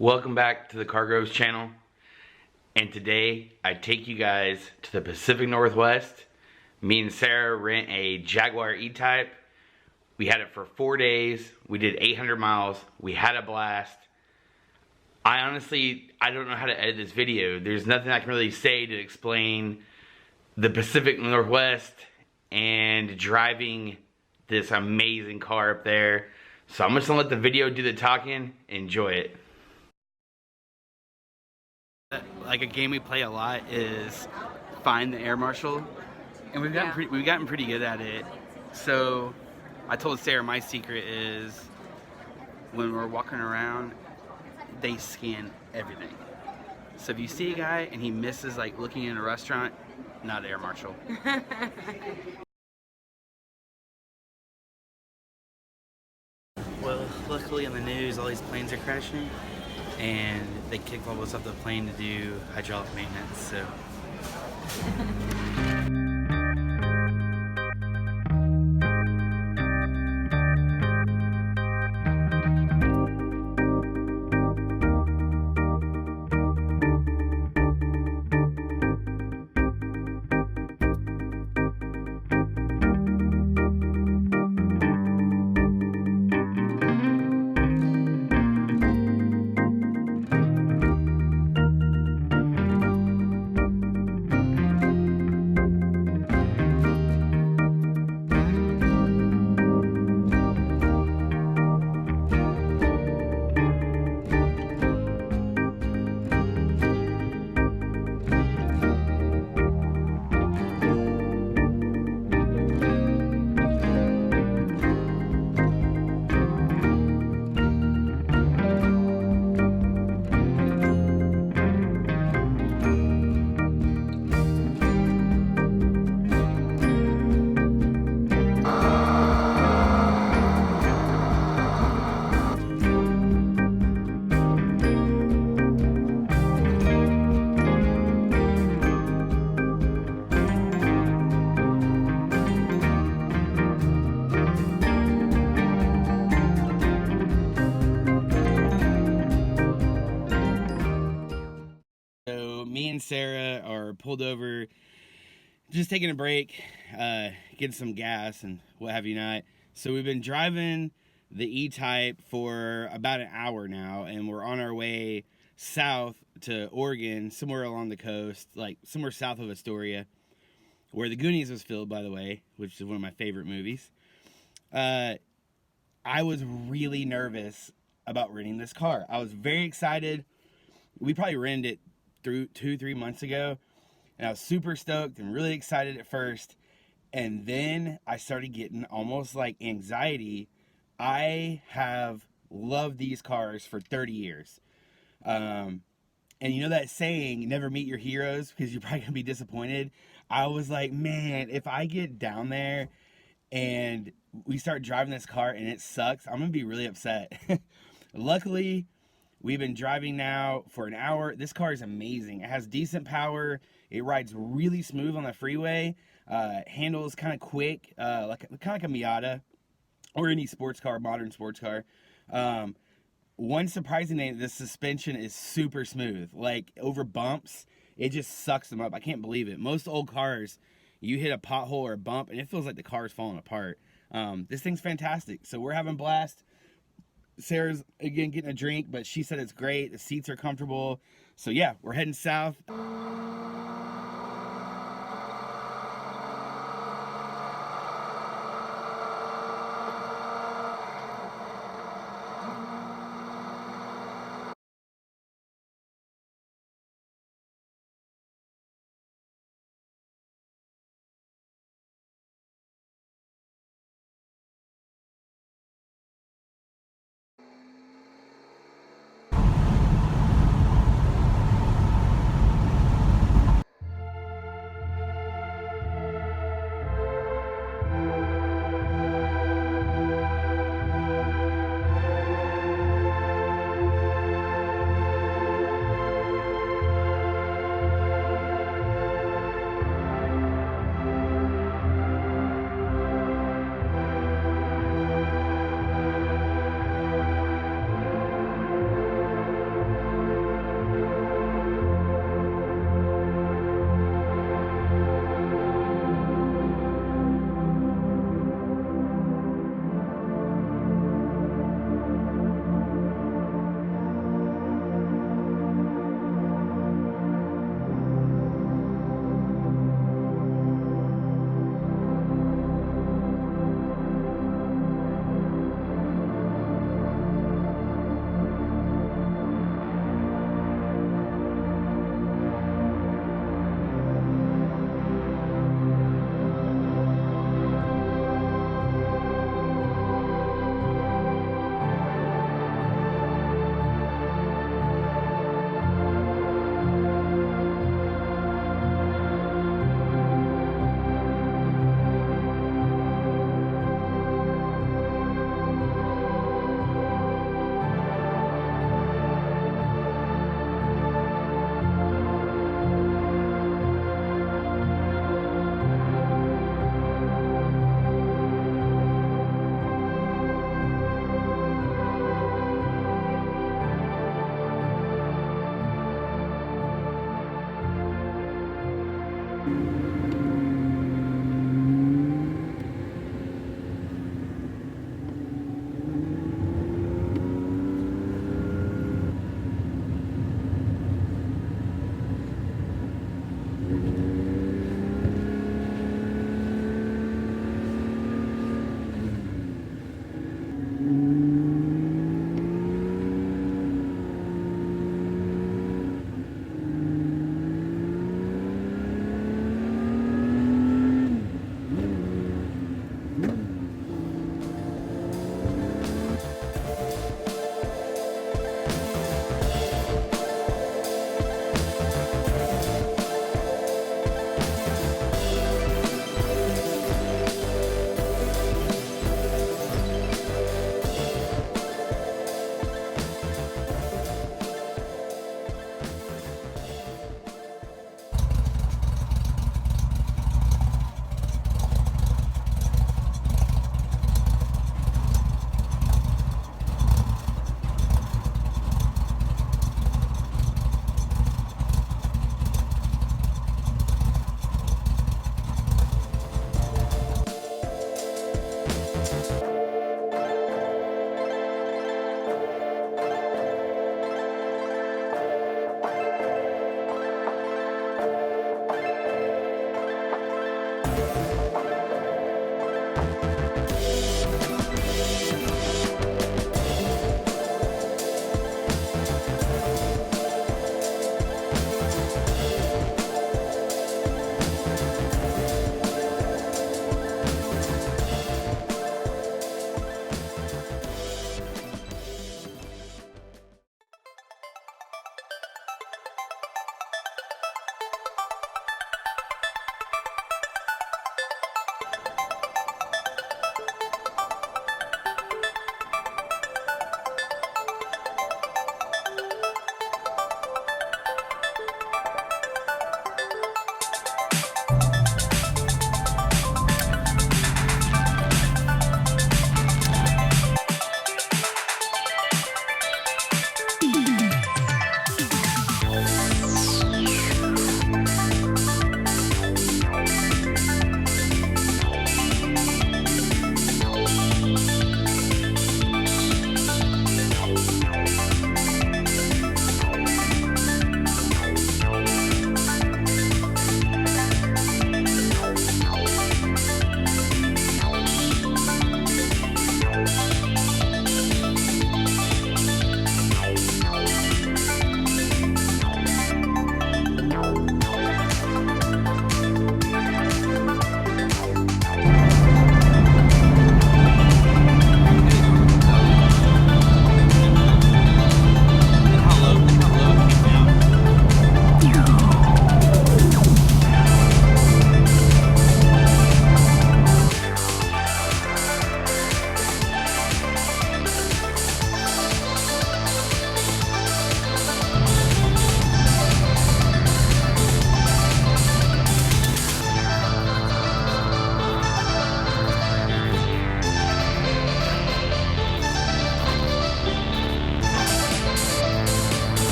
Welcome back to the Cargroves channel, and today I take you guys to the Pacific Northwest. Me and Sarah rent a Jaguar E-Type. We had it for 4 days. We did 800 miles. We had a blast. I don't know how to edit this video. There's nothing I can really say to explain the Pacific Northwest and driving this amazing car up there. So I'm just gonna let the video do the talking. Enjoy it. Like a game we play a lot is find the air marshal, and we've gotten pretty good at it. So I told Sarah my secret is when we're walking around, they scan everything. So if you see a guy and he misses like looking in a restaurant, not air marshal. Well, luckily in the news, all these planes are crashing, and they kicked all of us off the plane to do hydraulic maintenance, so. So me and Sarah are pulled over, just taking a break, getting some gas and what have you not. So we've been driving the E-Type for about an hour now, and we're on our way south to Oregon, somewhere along the coast, like somewhere south of Astoria, where the Goonies was filmed, by the way, which is one of my favorite movies. I was really nervous about renting this car. I was very excited. We probably rented it through 2-3 months ago, and I was super stoked and really excited at first, and then I started getting almost like anxiety. I have loved these cars for 30 years, and you know that saying, never meet your heroes, because you're probably gonna be disappointed. I was like, man, if I get down there and we start driving this car and it sucks, I'm gonna be really upset. Luckily, we've been driving now for an hour. This car is amazing. It has decent power. It rides really smooth on the freeway. Handles kind of quick, kind of like a Miata or any sports car, modern sports car. One surprising thing, the suspension is super smooth. Like over bumps, it just sucks them up. I can't believe it. Most old cars, you hit a pothole or a bump and it feels like the car is falling apart. This thing's fantastic. So we're having a blast. Sarah's again getting a drink, but she said it's great. The seats are comfortable. So yeah, we're heading south.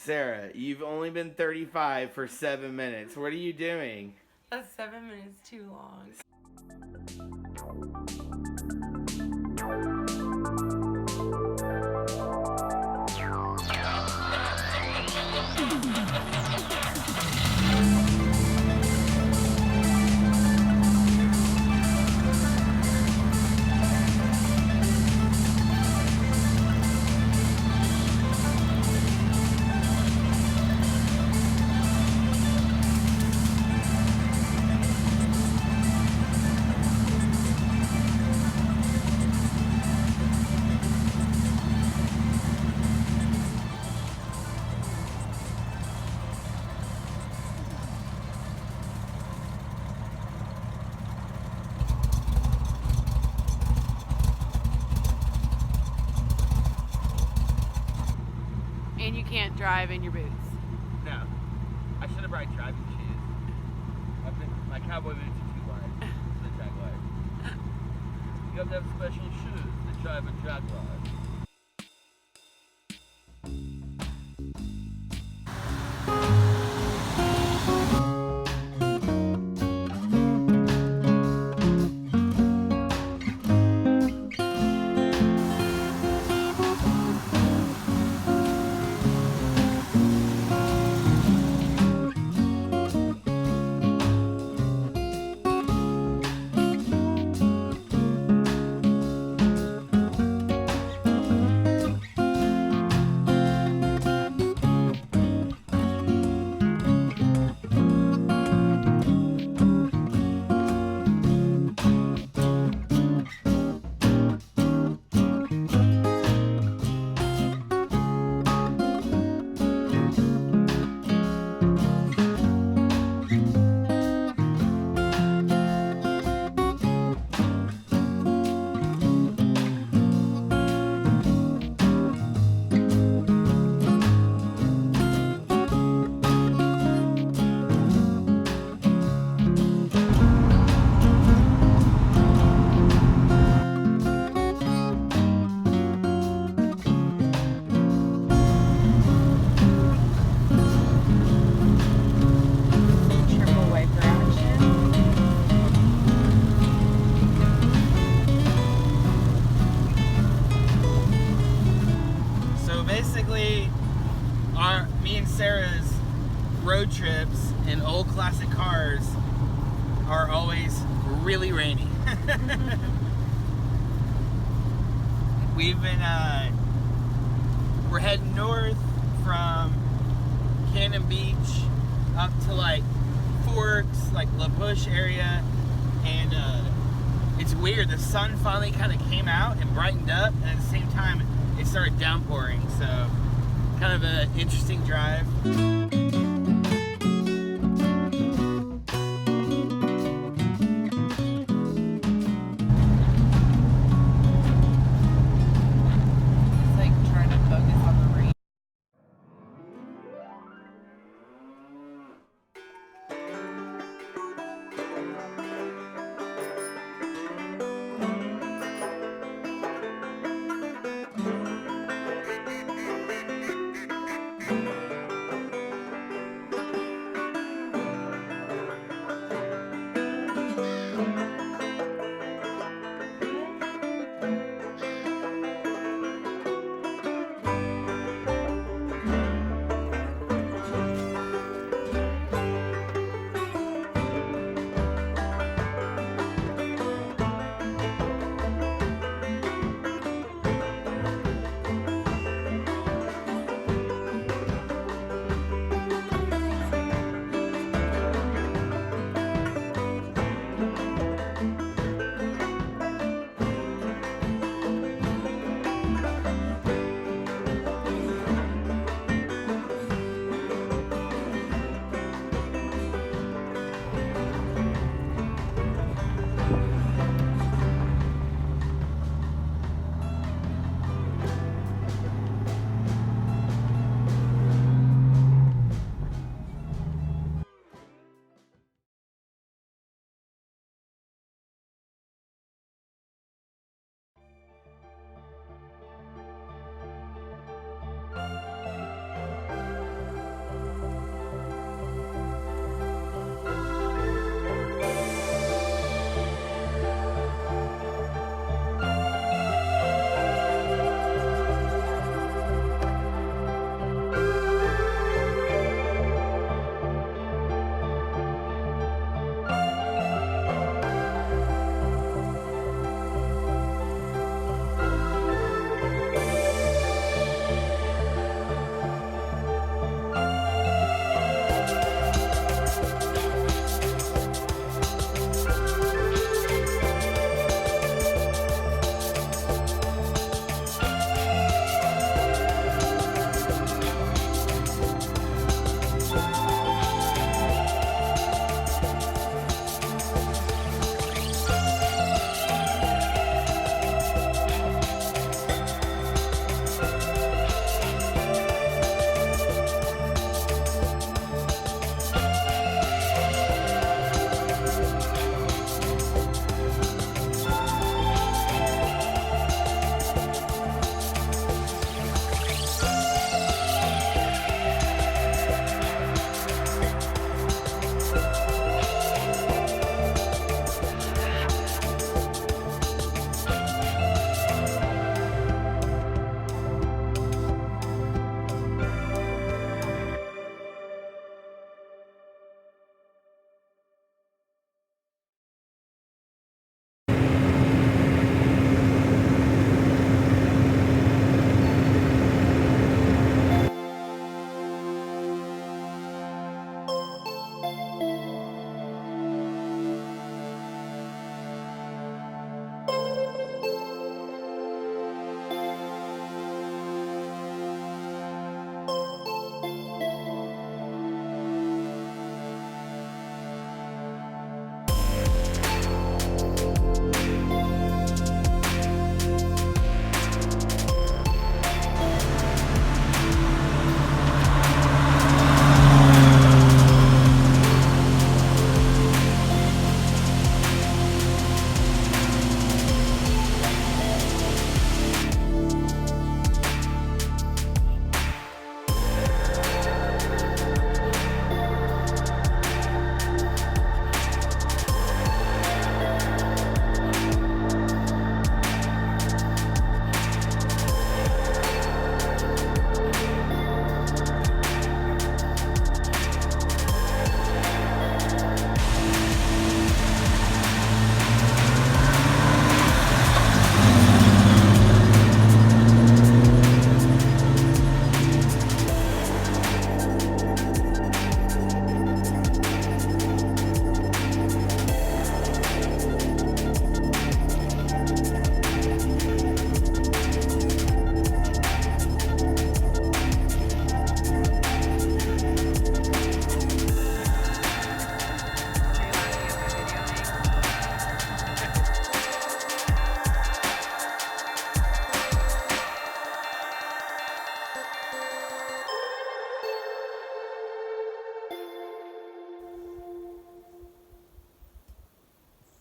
Sarah, you've only been 35 for 7 minutes. What are you doing? That's 7 minutes too long. And you can't drive in your boots. No. I should have brought driving shoes. My cowboy boots are too wide for the Jaguar. You have to have special shoes to drive a Jaguar. Me and Sarah's road trips in old classic cars are always really rainy. We're heading north from Cannon Beach up to like Forks, like La Push area, and it's weird. The sun finally kind of came out and brightened up, and at the same time it started downpouring, so kind of an interesting drive.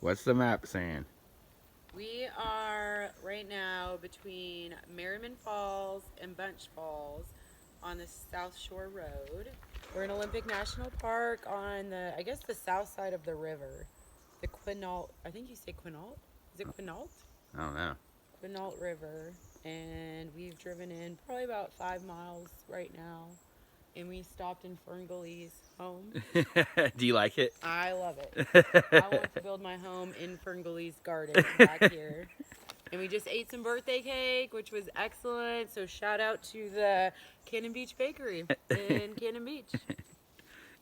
What's the map saying? We are right now between Merriman Falls and Bunch Falls on the South Shore Road. We're in Olympic National Park on the, I guess, the south side of the river. The Quinault, I think you say Quinault? Is it Quinault? I don't know. Quinault River. And we've driven in probably about 5 miles right now. And we stopped in Ferngully's home. Do you like it? I love it. I want to build my home in Ferngully's garden back here. And we just ate some birthday cake, which was excellent. So shout out to the Cannon Beach Bakery in Cannon Beach.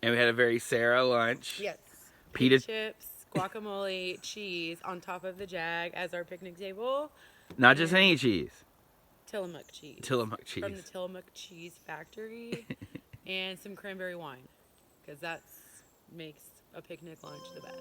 And we had a very Sarah lunch. Yes. Pita Chips, guacamole, cheese on top of the Jag as our picnic table. Not just any cheese. Tillamook cheese. Tillamook cheese. From the Tillamook Cheese Factory. And some cranberry wine. Because that makes a picnic lunch the best.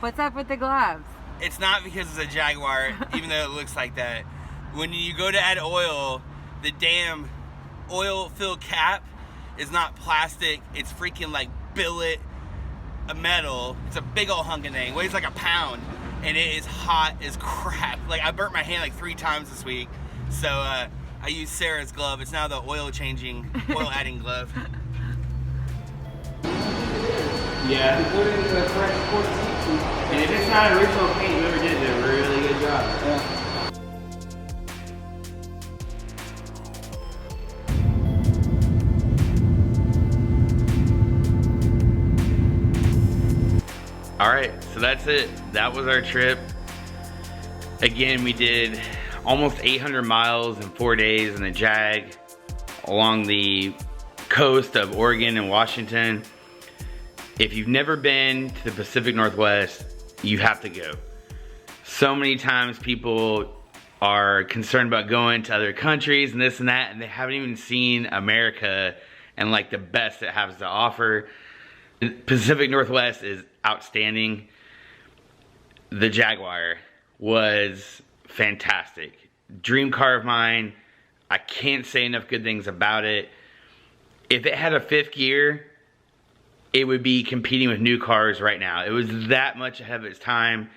What's up with the gloves? It's not because it's a Jaguar, even though it looks like that. When you go to add oil, the damn oil-filled cap is not plastic. It's freaking like billet metal. It's a big old hunk of thing. Weighs like a pound, and it is hot as crap. Like, I burnt my hand like 3 times this week. So I used Sarah's glove. It's now the oil adding glove. Yeah, including the fresh quartz seats. And if it's not original paint, whoever did a really good job. Yeah. All right, so that's it. That was our trip. Again, we did almost 800 miles in 4 days in the Jag along the coast of Oregon and Washington. If you've never been to the Pacific Northwest, you have to go. So many times people are concerned about going to other countries and this and that, and they haven't even seen America and like the best it has to offer. The Pacific Northwest is outstanding. The Jaguar was fantastic. Dream car of mine. I can't say enough good things about it. If it had a 5th gear, it would be competing with new cars right now. It was that much ahead of its time.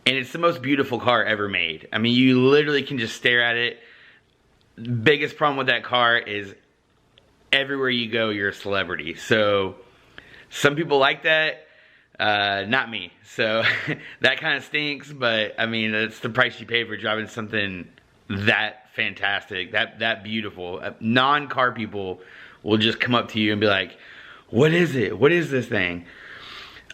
And it's the most beautiful car ever made. I mean, you literally can just stare at it. The biggest problem with that car is everywhere you go, you're a celebrity. So some people like that, not me. So that kind of stinks, but I mean, it's the price you pay for driving something that fantastic, that beautiful. Non-car people will just come up to you and be like, what is it? What is this thing?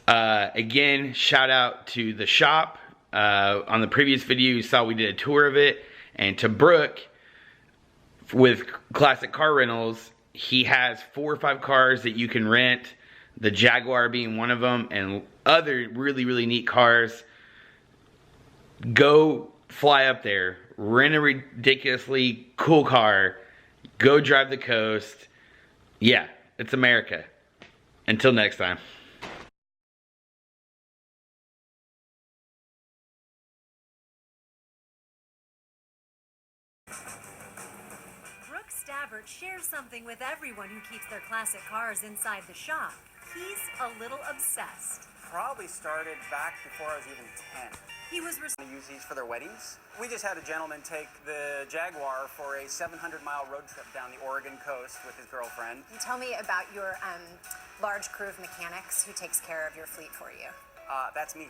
Again, shout out to the shop. On the previous video, you saw we did a tour of it. And to Brooke, with classic car rentals, he has 4 or 5 cars that you can rent, the Jaguar being one of them, and other really, really neat cars. Go fly up there, rent a ridiculously cool car, go drive the coast. Yeah, it's America. Until next time. Stabbert shares something with everyone who keeps their classic cars inside the shop. He's a little obsessed. Probably started back before I was even 10. He was They use these for their weddings. We just had a gentleman take the Jaguar for a 700-mile road trip down the Oregon coast with his girlfriend. Tell me about your large crew of mechanics who takes care of your fleet for you. That's me.